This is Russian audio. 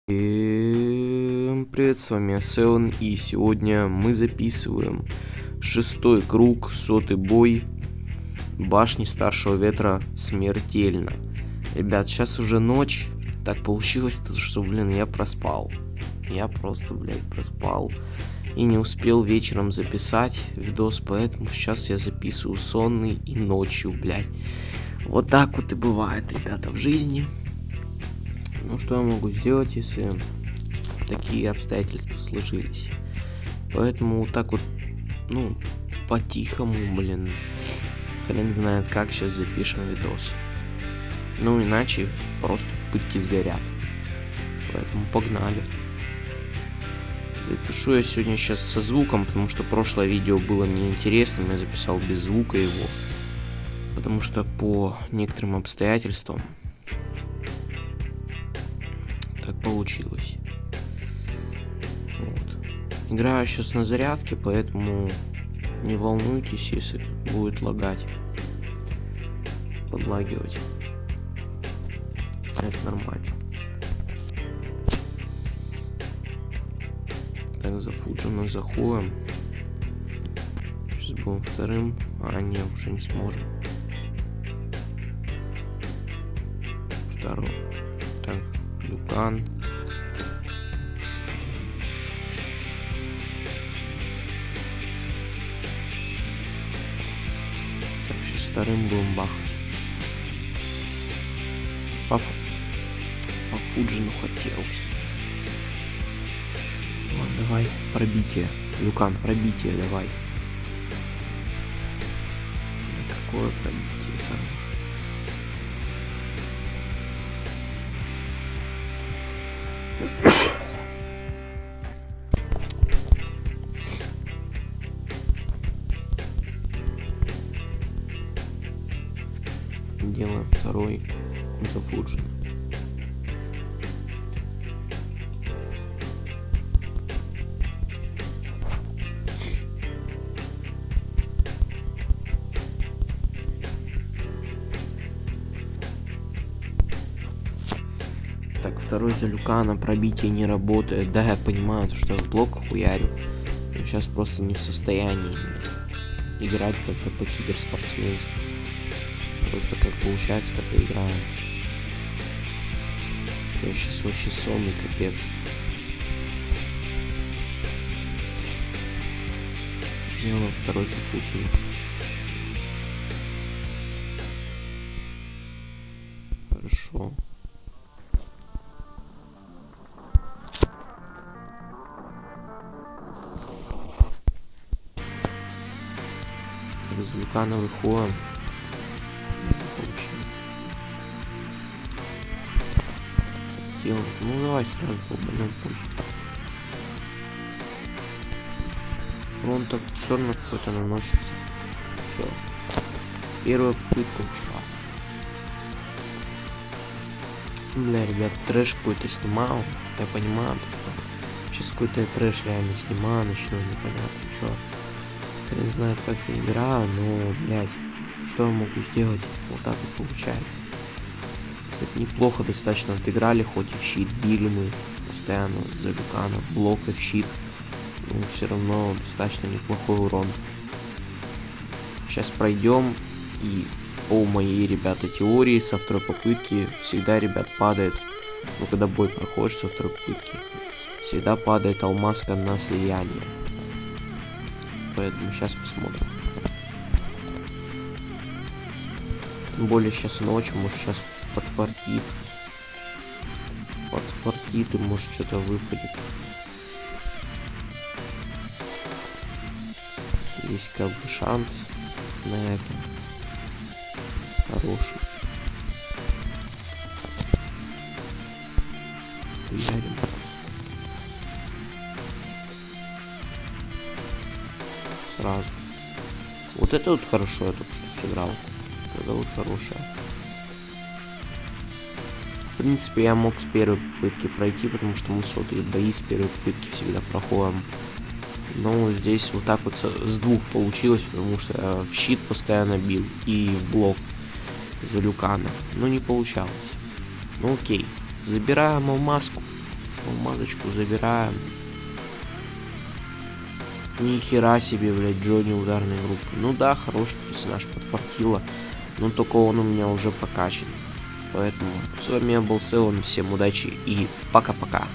Привет, с вами Селен, и сегодня мы записываем 6-й круг, 100-й бой башни Старшего Ветра смертельно. Ребят, сейчас уже ночь, так получилось, что, я проспал. Я просто, проспал и не успел вечером записать видос, поэтому сейчас я записываю сонный и ночью, Вот так вот и бывает, ребята, в жизни. Ну, что я могу сделать, если такие обстоятельства сложились? Поэтому вот так вот, по-тихому, хрен знает как сейчас запишем видос. Ну, иначе просто пытки сгорят. Поэтому погнали. Запишу я сегодня сейчас со звуком, потому что прошлое видео было неинтересным, я записал без звука его. Потому что по некоторым обстоятельствам так получилось. Вот. Играю сейчас на зарядке, поэтому не волнуйтесь, если будет лагать, подлагивать. Это нормально. Так, зафуджено заходим. Сейчас будем вторым. Не, уже не сможем. Второй. Так, Люкан. Так, сейчас вторым будем бахать. По Фуджину хотел. Ладно, давай, пробитие. Люкан, пробитие, давай. Какое пробитие там? Делаем второй зафуджен. Так, второй за Люкана, пробитие не работает. Да, я понимаю, что я в блок хуярю. Но сейчас просто не в состоянии играть как-то по-киберспортсменски. Просто как получается, так и играю. Я сейчас очень сонный, капец. Делаю второй зафуджен. Хорошо. Из Люкана выходим. Ну давай сразу побанем пусть. Вон так все равно какой-то наносится. Все. Первая попытка ушла. Ребят, трэш какой-то снимал. Я понимаю, что сейчас какой-то трэш реально снимаю, начну непонятно что. Хрен знает как я играю, но, что я могу сделать? Вот так вот получается. Кстати, неплохо достаточно отыграли, хоть и в щит били мы постоянно за Люкана, блок и в щит. Но все равно достаточно неплохой урон. Сейчас пройдем, и по моей, ребята, теории со второй попытки всегда, ребят, падает, когда бой проходит со второй попытки, всегда падает алмазка на слияние. Поэтому сейчас посмотрим. Тем более сейчас ночь, может сейчас подфартит. Подфартит и может что-то выпадет. Есть как бы шанс на это. Хороший. Ярим. Сразу. Вот это вот хорошо, я только что сыграл. Это вот хорошая. В принципе, я мог с первой попытки пройти, потому что мы сотые бои с первой попытки всегда проходим. Но здесь вот так вот с двух получилось, потому что я в щит постоянно бил и в блок за Люкана. Но не получалось. Ну окей. Забираем алмазку. Алмазочку забираем. Ни хера себе, блядь, Джонни ударной группы. Ну да, хороший персонаж, подфартило. Но только он у меня уже прокачан. Поэтому с вами я был Селон. Всем удачи и пока-пока.